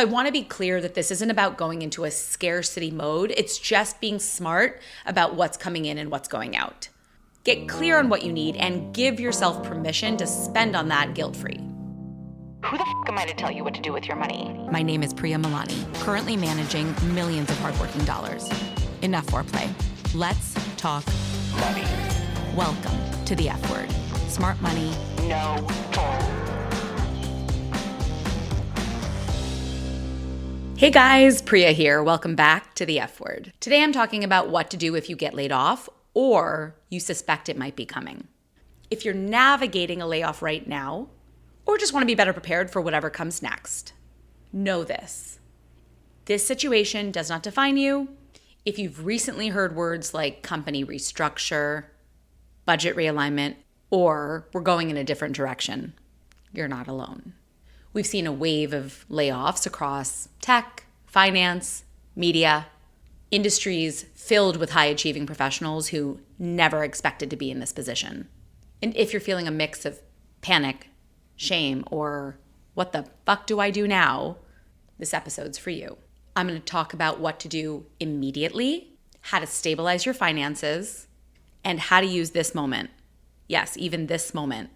I want to be clear that this isn't about going into a scarcity mode. It's just being smart about what's coming in and what's going out. Get clear on what you need and give yourself permission to spend on that guilt-free. Who the f am I to tell you what to do with your money? My name is Priya Malani, currently managing millions of hardworking dollars. Enough foreplay. Let's talk Money. Welcome to the F word. Smart money. No bull. Hey guys, Priya here. Welcome back to the F word. Today I'm talking about what to do if you get laid off or you suspect it might be coming. If you're navigating a layoff right now or just want to be better prepared for whatever comes next, know this. This situation does not define you. If you've recently heard words like company restructure, budget realignment, or we're going in a different direction, you're not alone. We've seen a wave of layoffs across tech, finance, media, industries filled with high-achieving professionals who never expected to be in this position. And if you're feeling a mix of panic, shame, or what the fuck do I do now, this episode's for you. I'm going to talk about what to do immediately, how to stabilize your finances, and how to use this moment, yes, even this moment,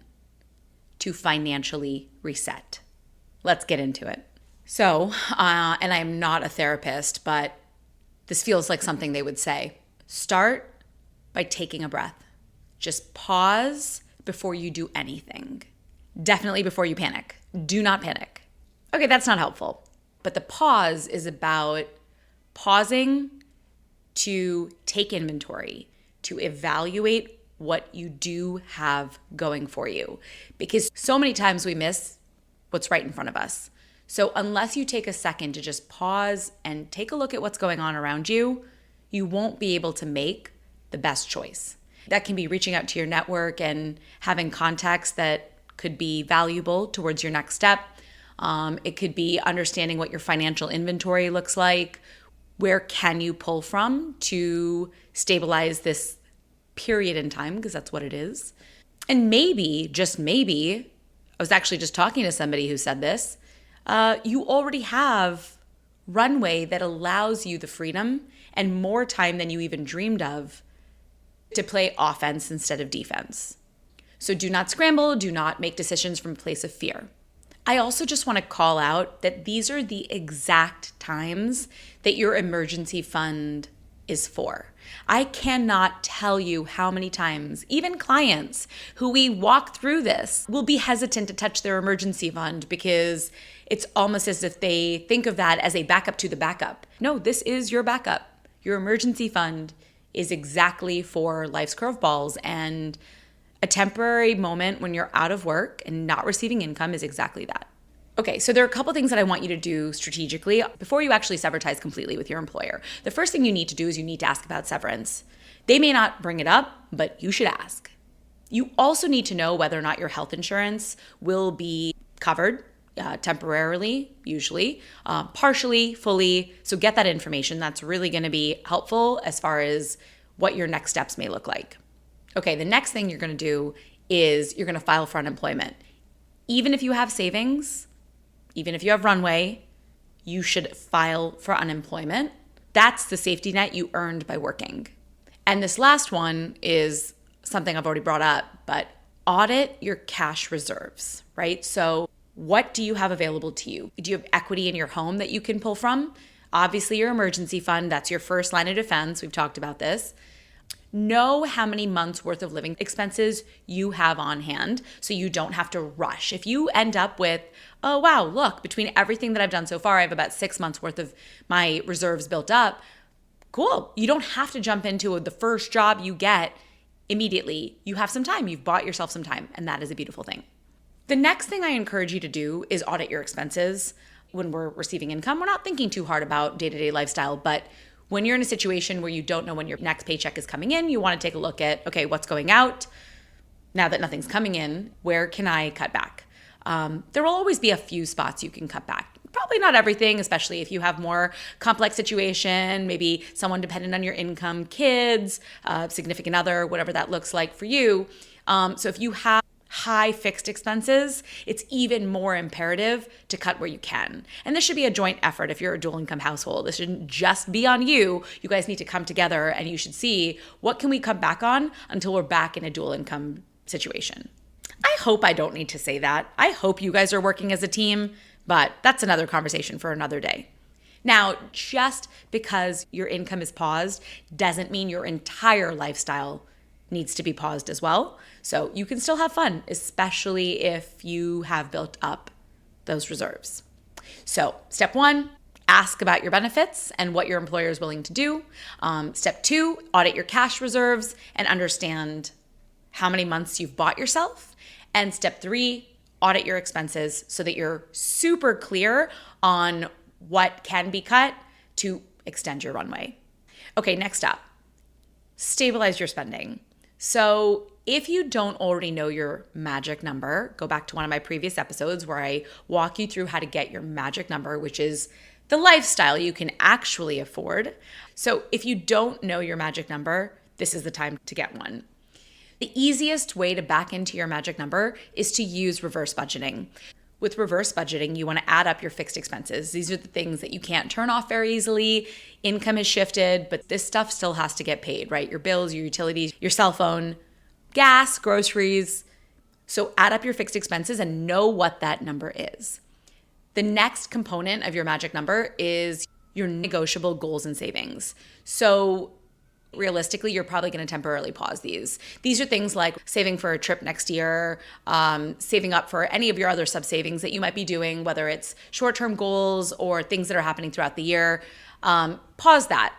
to financially reset. Let's get into it. So, and I am not a therapist, but this feels like something they would say. Start by taking a breath. Just pause before you do anything. Definitely before you panic. Do not panic. Okay, that's not helpful. But the pause is about pausing to take inventory, to evaluate what you do have going for you. Because so many times we miss what's right in front of us. So unless you take a second to just pause and take a look at what's going on around you, you won't be able to make the best choice. That can be reaching out to your network and having contacts that could be valuable towards your next step. It could be understanding what your financial inventory looks like. Where can you pull from to stabilize this period in time, because that's what it is. And maybe, just maybe, I was actually just talking to somebody who said this, you already have runway that allows you the freedom and more time than you even dreamed of to play offense instead of defense. So do not scramble, do not make decisions from a place of fear. I also just want to call out that these are the exact times that your emergency fund is for. I cannot tell you how many times, even clients who we walk through this will be hesitant to touch their emergency fund because it's almost as if they think of that as a backup to the backup. No, this is your backup. Your emergency fund is exactly for life's curveballs, and a temporary moment when you're out of work and not receiving income is exactly that. Okay, so there are a couple things that I want you to do strategically before you actually sever ties completely with your employer. The first thing you need to do is you need to ask about severance. They may not bring it up, but you should ask. You also need to know whether or not your health insurance will be covered temporarily, usually, partially, fully. So get that information. That's really going to be helpful as far as what your next steps may look like. Okay, the next thing you're going to do is you're going to file for unemployment. Even if you have savings, even if you have runway, you should file for unemployment. That's the safety net you earned by working. And this last one is something I've already brought up, but audit your cash reserves, right? So what do you have available to you? Do you have equity in your home that you can pull from? Obviously, your emergency fund, that's your first line of defense. We've talked about this. Know how many months worth of living expenses you have on hand so you don't have to rush. If you end up with, oh, wow, look, between everything that I've done so far, I have about 6 months worth of my reserves built up. Cool. You don't have to jump into the first job you get immediately. You have some time. You've bought yourself some time, and that is a beautiful thing. The next thing I encourage you to do is audit your expenses. When we're receiving income, we're not thinking too hard about day-to-day lifestyle, but when you're in a situation where you don't know when your next paycheck is coming in, you want to take a look at, okay, what's going out? Now that nothing's coming in, where can I cut back? There will always be a few spots you can cut back. Probably not everything, especially if you have more complex situation, maybe someone dependent on your income, kids, significant other, whatever that looks like for you. So if you have high fixed expenses, it's even more imperative to cut where you can. And this should be a joint effort if you're a dual income household. This shouldn't just be on you. You guys need to come together and you should see what can we cut back on until we're back in a dual income situation. I hope I don't need to say that. I hope you guys are working as a team, but that's another conversation for another day. Now, just because your income is paused doesn't mean your entire lifestyle needs to be paused as well. So you can still have fun, especially if you have built up those reserves. So step 1, ask about your benefits and what your employer is willing to do. Step 2, audit your cash reserves and understand how many months you've bought yourself. And step 3, audit your expenses so that you're super clear on what can be cut to extend your runway. Okay, next up, stabilize your spending. So if you don't already know your magic number, go back to one of my previous episodes where I walk you through how to get your magic number, which is the lifestyle you can actually afford. So if you don't know your magic number, this is the time to get one. The easiest way to back into your magic number is to use reverse budgeting. With reverse budgeting, you want to add up your fixed expenses. These are the things that you can't turn off very easily. Income is shifted, but this stuff still has to get paid, right? Your bills, your utilities, your cell phone, gas, groceries. So add up your fixed expenses and know what that number is. The next component of your magic number is your negotiable goals and savings. So realistically, you're probably going to temporarily pause these. These are things like saving for a trip next year, saving up for any of your other sub-savings that you might be doing, whether it's short-term goals or things that are happening throughout the year. Pause that,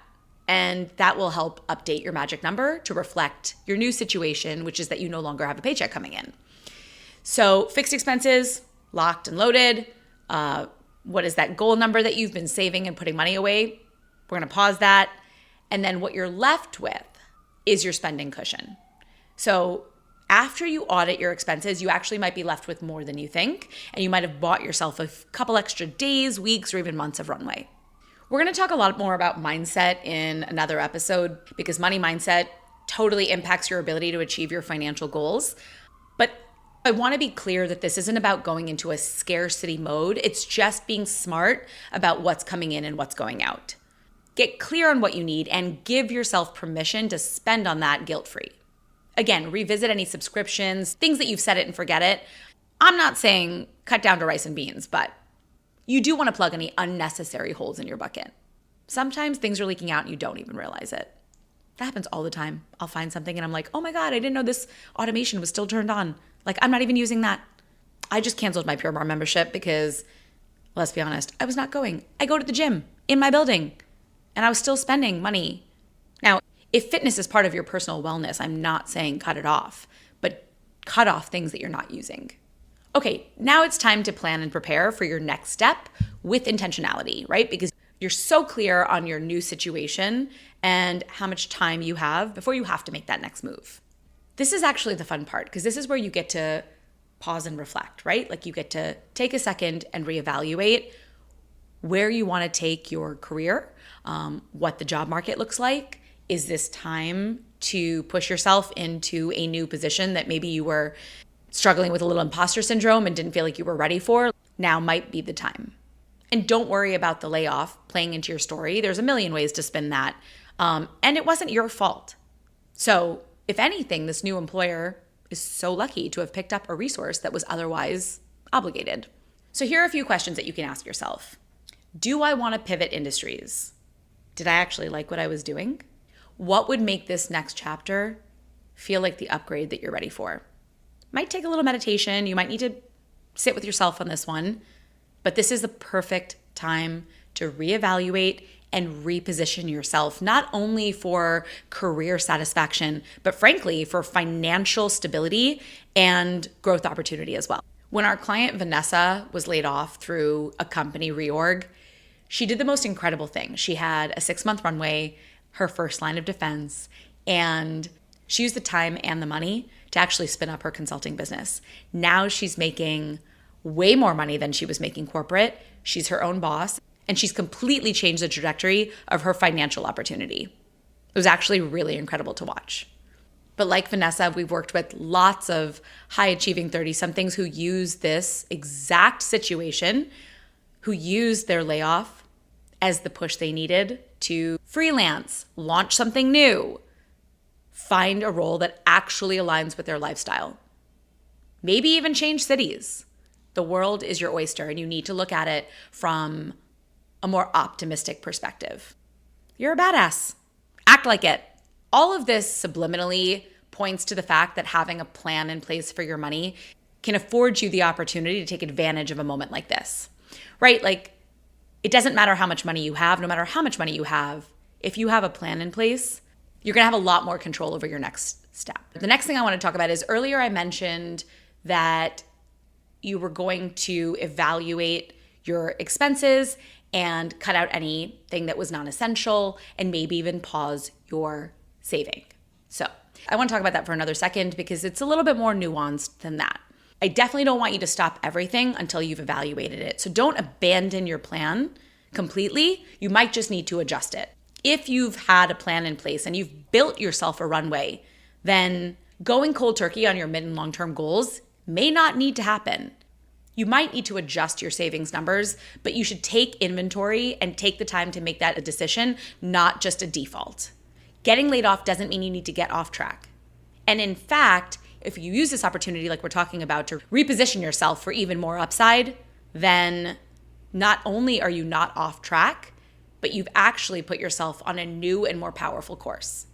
and that will help update your magic number to reflect your new situation, which is that you no longer have a paycheck coming in. So fixed expenses, locked and loaded. What is that goal number that you've been saving and putting money away? We're going to pause that. And then what you're left with is your spending cushion. So after you audit your expenses, you actually might be left with more than you think, and you might have bought yourself a couple extra days, weeks, or even months of runway. We're going to talk a lot more about mindset in another episode because money mindset totally impacts your ability to achieve your financial goals. But I want to be clear that this isn't about going into a scarcity mode. It's just being smart about what's coming in and what's going out. Get clear on what you need and give yourself permission to spend on that guilt-free. Again, revisit any subscriptions, things that you've set it and forget it. I'm not saying cut down to rice and beans, but you do want to plug any unnecessary holes in your bucket. Sometimes things are leaking out and you don't even realize it. That happens all the time. I'll find something and I'm like, oh my God, I didn't know this automation was still turned on. Like, I'm not even using that. I just canceled my Pure Barre membership because, let's be honest, I was not going. I go to the gym in my building. And I was still spending money. Now, if fitness is part of your personal wellness, I'm not saying cut it off, but cut off things that you're not using. Okay, now it's time to plan and prepare for your next step with intentionality, right? Because you're so clear on your new situation and how much time you have before you have to make that next move. This is actually the fun part because this is where you get to pause and reflect, right? Like you get to take a second and reevaluate where you want to take your career, what the job market looks like. Is this time to push yourself into a new position that maybe you were struggling with a little imposter syndrome and didn't feel like you were ready for? Now might be the time. And don't worry about the layoff playing into your story. There's a million ways to spin that. And it wasn't your fault. So if anything, this new employer is so lucky to have picked up a resource that was otherwise obligated. So here are a few questions that you can ask yourself. Do I want to pivot industries? Did I actually like what I was doing? What would make this next chapter feel like the upgrade that you're ready for? Might take a little meditation. You might need to sit with yourself on this one, but this is the perfect time to reevaluate and reposition yourself, not only for career satisfaction, but frankly, for financial stability and growth opportunity as well. When our client Vanessa was laid off through a company reorg, she did the most incredible thing. She had a 6-month runway, her first line of defense, and she used the time and the money to actually spin up her consulting business. Now she's making way more money than she was making corporate. She's her own boss, and she's completely changed the trajectory of her financial opportunity. It was actually really incredible to watch. But like Vanessa, we've worked with lots of high achieving 30-somethings who use this exact situation, who used their layoff as the push they needed to freelance, launch something new, find a role that actually aligns with their lifestyle. Maybe even change cities. The world is your oyster, and you need to look at it from a more optimistic perspective. You're a badass. Act like it. All of this subliminally points to the fact that having a plan in place for your money can afford you the opportunity to take advantage of a moment like this, right? Like, it doesn't matter how much money you have, no matter how much money you have, if you have a plan in place, you're gonna have a lot more control over your next step. The next thing I wanna talk about is earlier I mentioned that you were going to evaluate your expenses and cut out anything that was non-essential and maybe even pause your saving. So I want to talk about that for another second because it's a little bit more nuanced than that. I definitely don't want you to stop everything until you've evaluated it. So don't abandon your plan completely. You might just need to adjust it. If you've had a plan in place and you've built yourself a runway, then going cold turkey on your mid and long-term goals may not need to happen. You might need to adjust your savings numbers, but you should take inventory and take the time to make that a decision, not just a default. Getting laid off doesn't mean you need to get off track. And in fact, if you use this opportunity like we're talking about to reposition yourself for even more upside, then not only are you not off track, but you've actually put yourself on a new and more powerful course.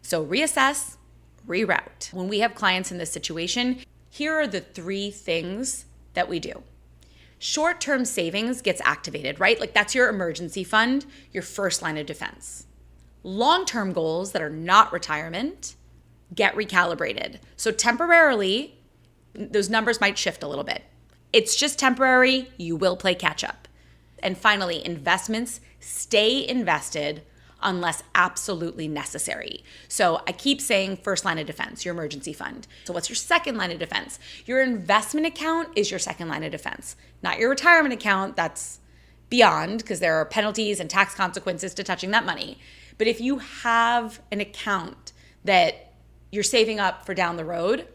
So reassess, reroute. When we have clients in this situation, here are the 3 things that we do. Short-term savings gets activated, right? Like that's your emergency fund, your first line of defense. Long-term goals that are not retirement get recalibrated. So temporarily, those numbers might shift a little bit. It's just temporary. You will play catch up. And finally, investments stay invested unless absolutely necessary. So I keep saying first line of defense, your emergency fund. So what's your second line of defense? Your investment account is your second line of defense, not your retirement account. That's beyond because there are penalties and tax consequences to touching that money. But if you have an account that you're saving up for down the road,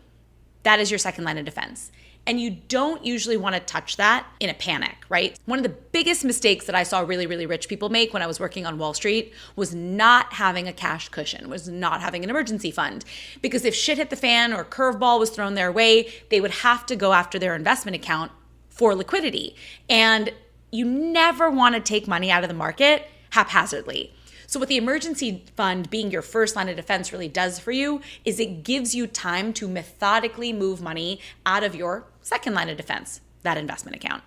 that is your second line of defense. And you don't usually want to touch that in a panic, right? One of the biggest mistakes that I saw really, really rich people make when I was working on Wall Street was not having a cash cushion, was not having an emergency fund. Because if shit hit the fan or curveball was thrown their way, they would have to go after their investment account for liquidity. And you never want to take money out of the market haphazardly. So what the emergency fund being your first line of defense really does for you is it gives you time to methodically move money out of your second line of defense, that investment account.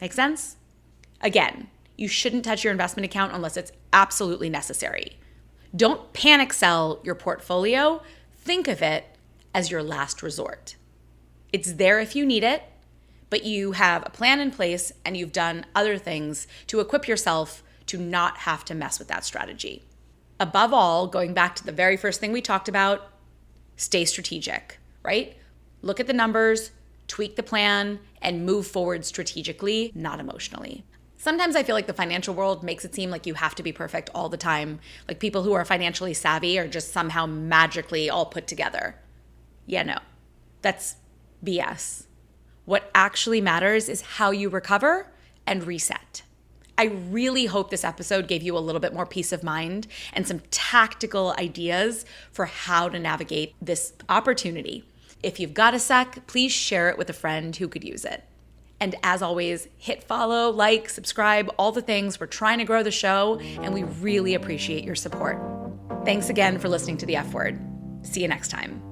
Make sense? Again, you shouldn't touch your investment account unless it's absolutely necessary. Don't panic sell your portfolio. Think of it as your last resort. It's there if you need it, but you have a plan in place and you've done other things to equip yourself to not have to mess with that strategy. Above all, going back to the very first thing we talked about, stay strategic, right? Look at the numbers, tweak the plan, and move forward strategically, not emotionally. Sometimes I feel like the financial world makes it seem like you have to be perfect all the time. Like people who are financially savvy are just somehow magically all put together. Yeah, no, that's BS. What actually matters is how you recover and reset. I really hope this episode gave you a little bit more peace of mind and some tactical ideas for how to navigate this opportunity. If you've got a sec, please share it with a friend who could use it. And as always, hit follow, like, subscribe, all the things. We're trying to grow the show, and we really appreciate your support. Thanks again for listening to The F Word. See you next time.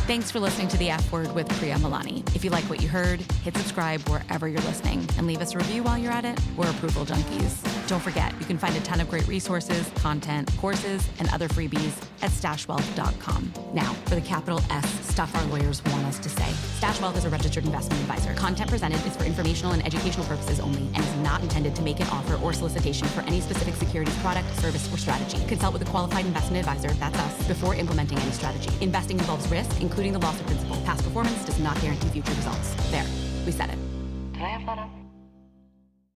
Thanks for listening to The F Word with Priya Malani. If you like what you heard, hit subscribe wherever you're listening and leave us a review while you're at it. We're approval junkies. Don't forget, you can find a ton of great resources, content, courses, and other freebies at stashwealth.com. Now, for the capital S stuff our lawyers want us to say. StashWealth is a registered investment advisor. Content presented is for informational and educational purposes only and is not intended to make an offer or solicitation for any specific securities, product, service, or strategy. Consult with a qualified investment advisor, that's us, before implementing any strategy. Investing involves risk, including the loss of principal. Past performance does not guarantee future results. There, we said it. Did I have that up?